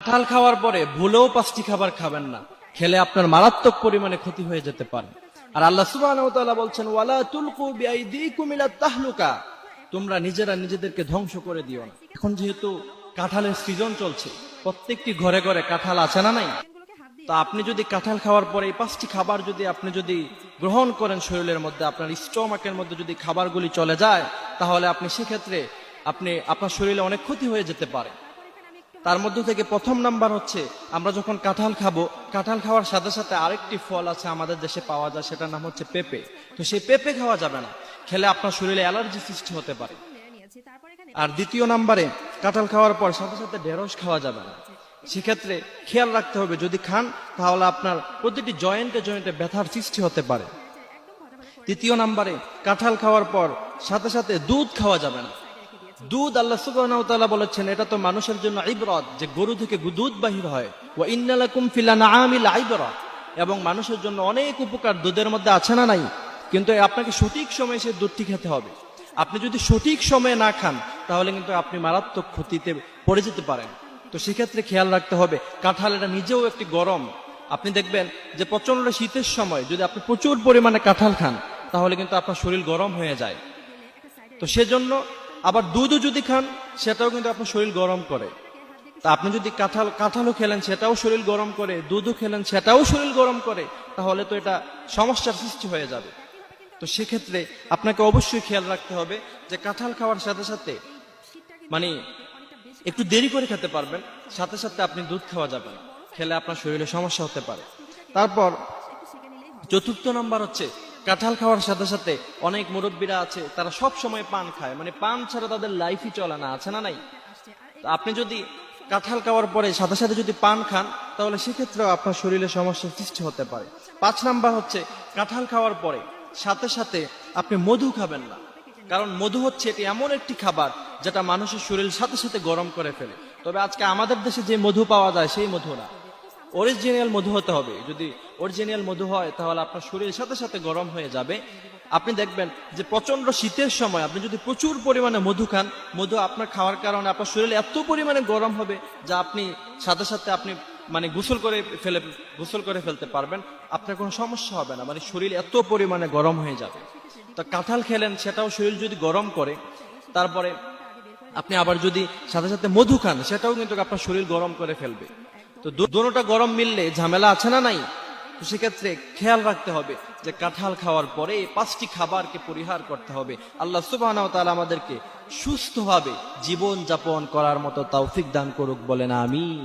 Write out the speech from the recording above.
কাঁঠাল খাওয়ার পরে ভুলেও 5টি খাবার খাবেন না, খেলে আপনার মারাত্মক পরিমাণে ক্ষতি হয়ে যেতে পারে। আর আল্লাহ সুবহানাহু ওয়া তাআলা বলছেন, ওয়ালা তুলকু বিআইদিকুম ইলাত তাহলুকা, তোমরা নিজেরা নিজেদেরকে ধ্বংস করে দিও না। এখন যেহেতু কাঁঠালের সিজন চলছে, প্রত্যেকটি ঘরে ঘরে কাঁঠাল আছে না নাই? তো আপনি যদি কাঁঠাল খাওয়ার পরে এই 5টি খাবার আপনি যদি গ্রহণ করেন শরীরের মধ্যে, আপনার স্টমাকের মধ্যে যদি খাবারগুলি চলে যায়, তাহলে আপনি সেক্ষেত্রে আপনার শরীরে অনেক ক্ষতি হয়ে যেতে পারে। তার মধ্যে থেকে প্রথম নাম্বার হচ্ছে, আমরা যখন কাঁঠাল খাবো, কাঁঠাল খাওয়ার সাথে সাথে আরেকটি ফল আছে আমাদের দেশে পাওয়া যায়, সেটার নাম হচ্ছে পেঁপে। তো সেই পেঁপে খাওয়া যাবে না, খেলে আপনার শরীরে অ্যালার্জি সৃষ্টি হতে পারে। আর দ্বিতীয় নাম্বারে, কাঁঠাল খাওয়ার পর সাথে সাথে ঢেঁড়স খাওয়া যাবে না। সেক্ষেত্রে খেয়াল রাখতে হবে, যদি খান তাহলে আপনার প্রতিটি জয়েন্টে জয়েন্টে ব্যথার সৃষ্টি হতে পারে। তৃতীয় নাম্বারে, কাঁঠাল খাওয়ার পর সাথে সাথে দুধ খাওয়া যাবে না। দুধ আল্লাহ সুবহানাহু ওয়া তাআলা বলেছেন, এটা তো মানুষের জন্য ইবরাত, যে গরু থেকে দুধ বাহির হয়। ওয়া ইন্না লাকুম ফিল আনআমি লাইবরা, এবং মানুষের জন্য অনেক উপকার দুধের মধ্যে আছে না নাই? কিন্তু আপনাকে সঠিক সময়ে সেই দুধটি খেতে হবে। আপনি যদি সঠিক সময়ে না খান, তাহলে কিন্তু আপনি মারাত্মক ক্ষতিতে পড়ে যেতে পারেন। তো সেক্ষেত্রে খেয়াল রাখতে হবে, কাঁঠাল এটা নিজেও একটি গরম। আপনি দেখবেন যে প্রচন্ড শীতের সময় যদি আপনি প্রচুর পরিমাণে কাঁঠাল খান, তাহলে কিন্তু আপনার শরীর গরম হয়ে যায়। তো সেজন্য আবার দুধও যদি খান, সেটাও কিন্তু আপনার শরীর গরম করে। তা আপনি যদি কাঁঠালও খেলেন, সেটাও শরীর গরম করে, দুধও খেলেন, সেটাও শরীর গরম করে, তাহলে তো এটা সমস্যার সৃষ্টি হয়ে যাবে। তো সেক্ষেত্রে আপনাকে অবশ্যই খেয়াল রাখতে হবে যে কাঁঠাল খাওয়ার সাথে সাথে একটু দেরি করে খেতে পারবেন, সাথে সাথে আপনি দুধ খাওয়া যাবে না, খেলে আপনার শরীরে সমস্যা হতে পারে। তারপর চতুর্থ নাম্বার হচ্ছে, কাঁঠাল খাওয়ার সাথে সাথে অনেক মুরব্বীরা আছে, তারা সব সময় পান খায়, পান ছাড়া তাদের লাইফই চলে না, আছে না নাই? তো আপনি যদি কাঁঠাল খাওয়ার পরে সাথে সাথে যদি পান খান, তাহলে সেক্ষেত্রেও আপনার শরীরে সমস্যার সৃষ্টি হতে পারে। 5 নাম্বার হচ্ছে, কাঁঠাল খাওয়ার পরে সাথে সাথে আপনি মধু খাবেন না, কারণ মধু হচ্ছে এটি এমন একটি খাবার যেটা মানুষের শরীর সাথে সাথে গরম করে ফেলে। তবে আজকে আমাদের দেশে যে মধু পাওয়া যায়, সেই মধু না, অরিজিনাল মধু হতে হবে। যদি অরিজিনাল মধু হয়, তাহলে আপনার শরীরের সাথে সাথে গরম হয়ে যাবে। আপনি দেখবেন যে প্রচন্ড শীতের সময় আপনি যদি প্রচুর পরিমাণে মধু খান, মধু আপনার খাওয়ার কারণে আপনার শরীরে এত পরিমাণে গরম হবে, যা আপনি সাথে সাথে আপনি গোসল করে ফেলতে পারবেন, আপনার কোনো সমস্যা হবে না, শরীর এত পরিমাণে গরম হয়ে যাবে। তো কাঁঠাল খেলেন, সেটাও শরীর যদি গরম করে, তারপরে আপনি আবার যদি সাথে সাথে মধু খান, সেটাও কিন্তু আপনার শরীর গরম করে ফেলবে। তো দুটোটা গরম মিললে ঝামেলা আছে না নাই? তো সেক্ষেত্রে খেয়াল রাখতে হবে যে কাঁঠাল খাওয়ার পরে 5টি খাবারকে পরিহার করতে হবে। আল্লাহ সুবহানাহু ওয়া তাআলা আমাদেরকে সুস্থভাবে জীবন যাপন করার মতো তৌফিক দান করুক, বলেন আমিন।